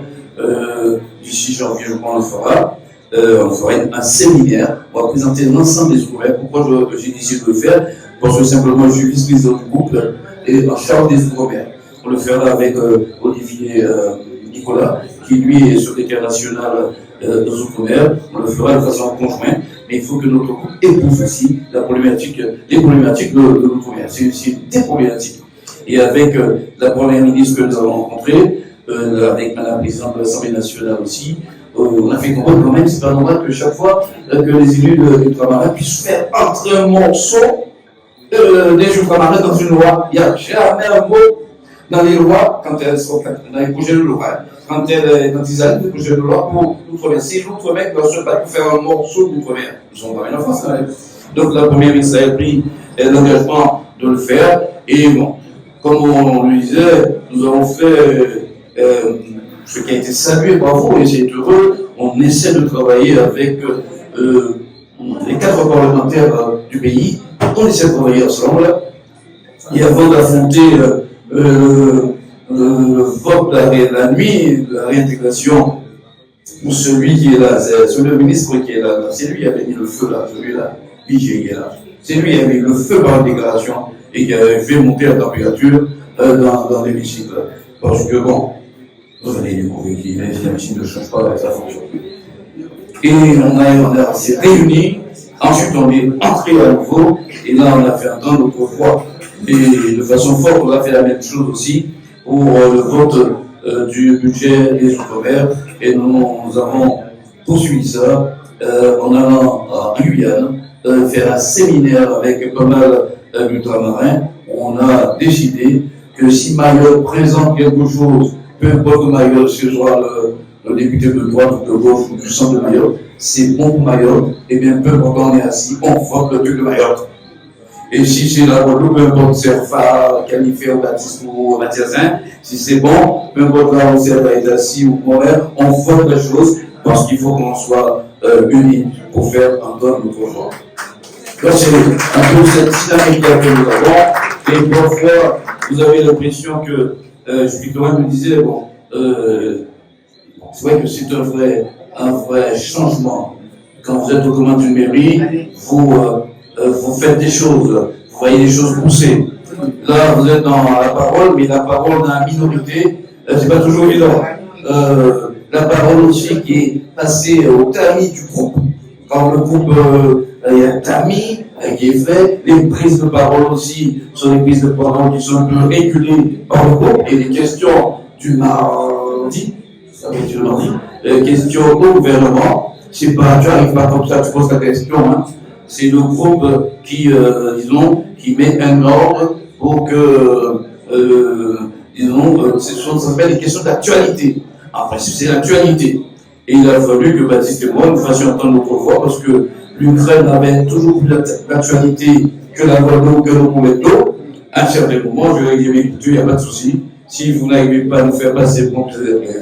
d'ici janvier, on le fera. On fera un séminaire. On va présenter l'ensemble des outre-mer. Pourquoi j'ai décidé de le faire? Parce que simplement, je suis vice-président du groupe et en charge des outre-mer. On le fera avec Olivier Nicolas, qui lui est secrétaire national des outre-mer. On le fera de façon conjointe. Mais il faut que notre groupe épouse aussi les problématiques de l'outre-mer. C'est des problématiques. Et avec la première ministre que nous avons rencontrée, avec Madame la présidente de l'Assemblée nationale aussi, on a fait comprendre quand même, c'est pas normal que chaque fois que les élus d'ultramarins puissent faire entrer un morceau des ultramarins dans une loi. Il n'y a jamais un mot dans les lois, quand elles sont dans les projets de loi, quand ils arrivent des projets de loi pour l'outre-mer. Si l'outre-mer doit se battre pour faire un morceau d'outre-mer, ils sont pas bien en France quand même. Donc la première ministre a pris l'engagement de le faire, et bon, comme on lui disait, nous avons fait ce qui a été salué par vous, et c'est heureux. On essaie de travailler avec les 4 parlementaires du pays. On essaie de travailler ensemble. Et avant d'affronter le vote de la nuit de la réintégration, pour celui qui est là, c'est le ministre qui est là, c'est lui qui avait mis le feu là, celui-là, qui est là. C'est lui qui avait mis le feu par la déclaration et qui avait fait monter la température dans l'hémicycle. Parce que bon, vous allez découvrir que la machine ne change pas avec sa fonction. Et on s'est réunis, ensuite on est entré à nouveau, et là on a fait entendre notre voix. Et de façon forte, on a fait la même chose aussi pour le vote du budget des outre-mer, et nous avons poursuivi ça en allant en Guyane faire un séminaire avec pas mal d'ultramarins. On a décidé que si Mayotte présente quelque chose, peu importe que Mayotte, ce soit le député de droite ou de gauche ou du centre de Mayotte, c'est bon pour Mayotte, et bien peu importe on est assis, on vote le truc de Mayotte. Et si c'est la Guadeloupe, peu importe Serfa, Califère, Baptiste ou Mathiasin, si c'est bon, peu importe là où Serfa est assis ou Montréal, on vote les choses parce qu'il faut qu'on soit unis pour faire entendre notre voix. Donc c'est un peu cette dynamique que nous avons, et parfois vous avez l'impression que, Victorien me disait, bon, c'est vrai que c'est un vrai changement. Quand vous êtes aux commandes d'une mairie, vous faites des choses, vous voyez les choses pousser. Là, vous êtes dans la parole, mais la parole dans la minorité, c'est pas toujours évident. La parole aussi qui est passée au tamis du groupe. Quand le groupe, il y a un tamis qui est fait, les prises de parole aussi sont des prises de parole qui sont un peu régulées par le groupe, et les questions du mardi, questions au gouvernement, c'est pas, tu n'arrives pas comme ça, tu poses ta question, hein. C'est le groupe qui, disons, qui met un ordre pour que, disons, ça s'appelle des questions d'actualité. En principe, c'est l'actualité. Et il a fallu que Baptiste et moi nous fassions entendre notre voix parce que l'Ukraine avait toujours plus d'actualité que la Guadeloupe, que le Moulin-d'eau. À un certain moment, je lui ai dit, écoutez, il n'y a pas de souci. Si vous n'arrivez pas à nous faire passer pour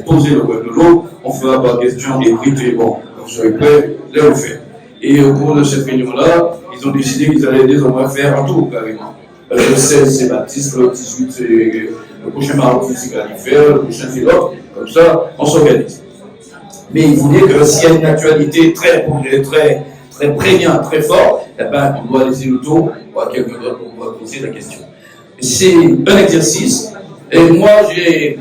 poser le point de l'eau, on fera par question écrite et bon, vous serez prêts, là, le faire. Et au cours de cette réunion-là, ils ont décidé qu'ils allaient désormais faire un tour carrément. Le 16 c'est Baptiste, le 18 c'est le prochain mardi c'est Califère, le prochain c'est l'autre, comme ça on s'organise. Mais ils voulaient que s'il y a une actualité très prégnante, très forte, eh ben, on doit laisser le tour à quelqu'un d'autre pour poser la question. C'est un exercice, et moi je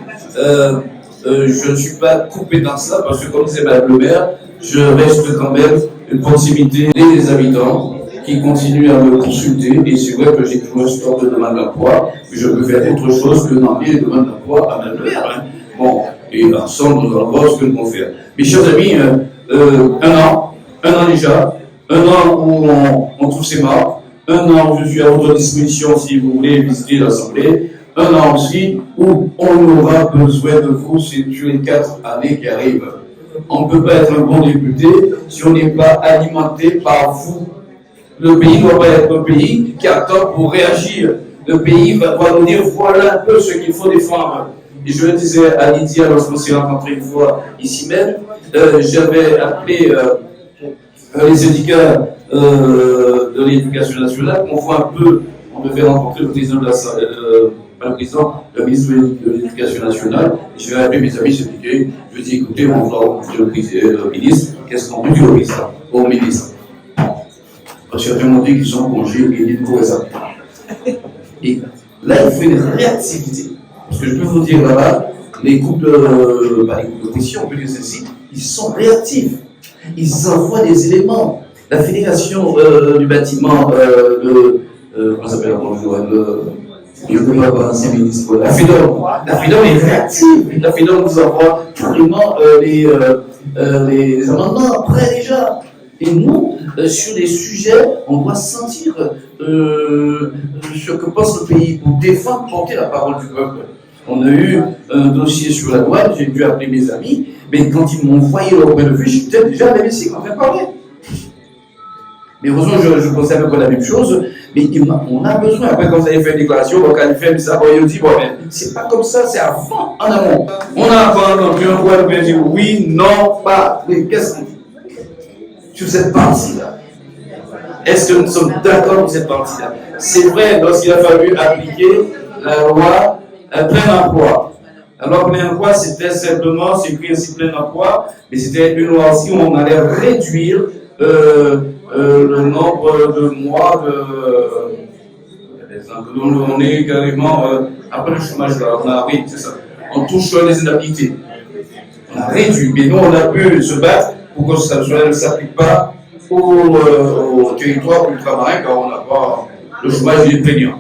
ne suis pas coupé dans ça parce que comme c'est Madame le maire, je reste quand même une proximité des habitants qui continuent à me consulter, et c'est vrai que j'ai toujours un sort de demande d'emploi, mais je peux faire autre chose que d'envoyer les demandes d'emploi à Madame le maire. Hein. Bon, et ensemble nous allons voir ce que nous pouvons faire. Mes chers amis, un an déjà, un an où on trouve ses marques, un an où je suis à votre disposition si vous voulez visiter l'Assemblée, un an aussi où on aura besoin de vous sur les 4 années qui arrivent. On ne peut pas être un bon député si on n'est pas alimenté par vous. Le pays ne doit pas être un pays qui attend pour réagir. Le pays va nous dire voilà un peu ce qu'il faut défendre. Et je le disais à Lydia lorsqu'on s'est rencontrés une fois ici même, j'avais appelé les syndicats de l'éducation nationale, on voit un peu, on devait rencontrer le président de le président, le ministre de l'Éducation nationale. Je vais appeler mes amis, j'expliquer. Je dis écoutez, on va rencontrer le ministre. Qu'est-ce qu'on peut dire au ministre? Parce qu'ils m'ont dit qu'ils sont en congé et ils disent ça. Et là, il faut une réactivité. Parce que je peux vous dire là-bas, les groupes de pression, on peut dire ceci, ils sont réactifs. Ils envoient des éléments. La fédération du bâtiment, comment ça s'appelle je ne peux pas avoir ancien ministre. La FEDOM est réactive. La FEDOM nous envoie carrément les amendements prêts déjà. Et nous, sur des sujets, on doit sentir ce que pense le pays pour défendre, porter la parole du peuple. On a eu un dossier sur la douane, j'ai dû appeler mes amis, mais quand ils m'ont envoyé leur point de vue, j'étais déjà à l'hémicycle en train de parler. Mais heureusement, je pensais à peu près la même chose, mais on a besoin, après quand vous avez fait une déclaration, on a fait ça, on dit, bon, mais c'est pas comme ça, c'est avant, en amont. On a entendu un point de dire oui, non, pas, mais qu'est-ce qu'on dit sur cette partie-là? Est-ce que nous sommes d'accord pour cette partie-là? C'est vrai, lorsqu'il a fallu appliquer la loi plein emploi. Alors, plein emploi, c'était simplement, c'est écrit aussi plein emploi, mais c'était une loi aussi où on allait réduire le nombre de mois on est carrément, après le chômage, là, on a réduit, c'est ça. On touche les inhabilités. On a réduit, mais nous, on a pu se battre pour que ça ne s'applique pas au territoire ultramarin, car on n'a pas le chômage des plaignants.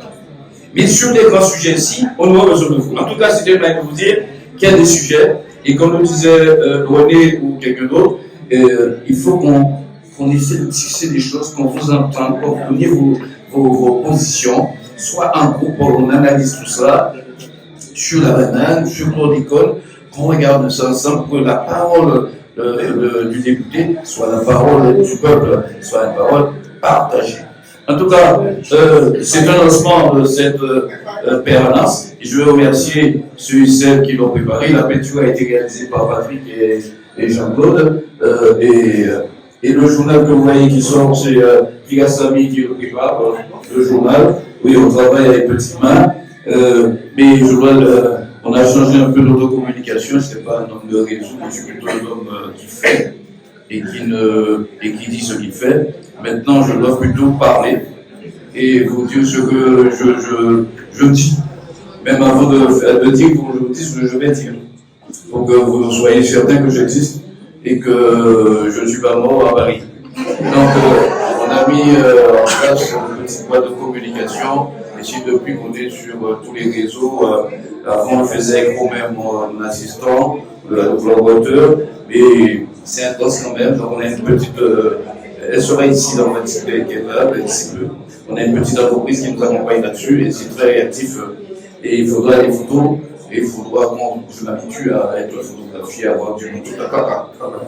Mais sur des grands sujets ici, on aura besoin de vous. En tout cas, c'était bien pour vous dire qu'il y a des sujets, et comme le disait René ou quelqu'un d'autre, il faut qu'on essaie de tisser des choses, qu'on vous entende, qu'on vous donne vos positions, soit en groupe, on analyse tout ça, sur la banane, sur l'horticole, qu'on regarde ça ensemble, pour que la parole du député soit la parole du peuple, soit la parole partagée. En tout cas, c'est un lancement de cette permanence. Et je veux remercier ceux et celles qui l'ont préparé. La peinture a été réalisée par Patrick et Jean-Claude. Et le journal que vous voyez qui sort, c'est Vigasami qui le prépare, le journal. Oui, on travaille avec petites mains. Mais je vois, on a changé un peu notre communication. Ce n'est pas un homme de réseau, mais c'est plutôt un homme qui fait et qui dit ce qu'il fait. Maintenant, je dois plutôt parler et vous dire ce que je dis, même avant de dire que je vous dis ce que je vais dire, pour que vous soyez certains que j'existe et que je ne suis pas mort à Paris. Donc, on a mis en place une petite boîte de communication, et si depuis qu'on est sur tous les réseaux, avant on le faisait quand même mon assistant, le collaborateur, mais c'est intense quand même, donc on a une petite... elle sera ici dans votre site qui est là, d'ici peu. On a une petite entreprise qui nous accompagne là-dessus et c'est très réactif. Et il faudra des photos et il faudra qu'on je m'habitue à être photographié, à avoir du monde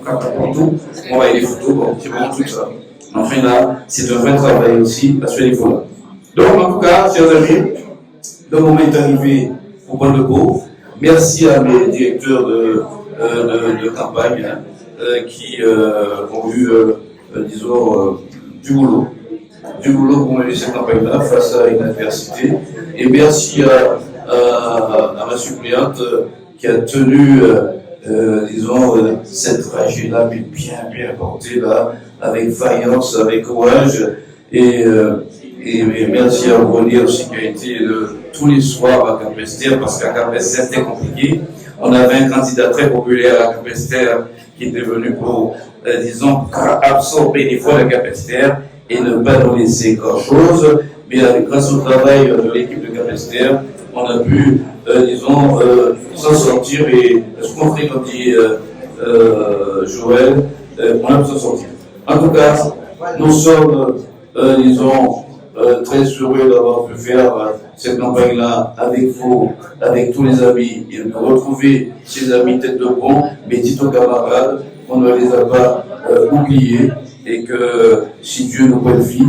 partout. On va y des photos, bon, c'est vraiment tout ça. Enfin là, c'est un vrai travail aussi à suivre les photos. Donc en tout cas, chers amis, le moment est arrivé pour prendre le pot. Merci à mes directeurs de campagne qui ont eu disons, du boulot pour mener cette campagne-là face à une adversité. Et merci à ma suppléante qui a tenu, disons, cette trajet-là, mais bien portée, là, avec vaillance, avec courage. Et merci à René aussi qui a été tous les soirs à Cap-Esther, parce qu'à Cap-Esther, c'était compliqué. On avait un candidat très populaire à Cap-Esther qui était venu pour, disons, absorber les fois de Cap-Esther et ne pas nous laisser grand-chose. Mais grâce au travail de l'équipe de Cap-Esther, on a pu, disons, s'en sortir. Et ce qu'on fait, comme dit Joël, on a pu s'en sortir. En tout cas, nous sommes, disons, très heureux d'avoir pu faire cette campagne-là avec vous, avec tous les amis, et de retrouver ces amis tête de pont, mais dites aux camarades qu'on ne les a pas oubliés et que si Dieu nous confie,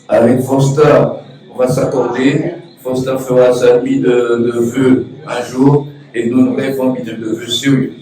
avec Fosta, on va s'accorder. Fosta fera sa nuit de feu un jour et nous nous ferons une nuit de feu sérieux.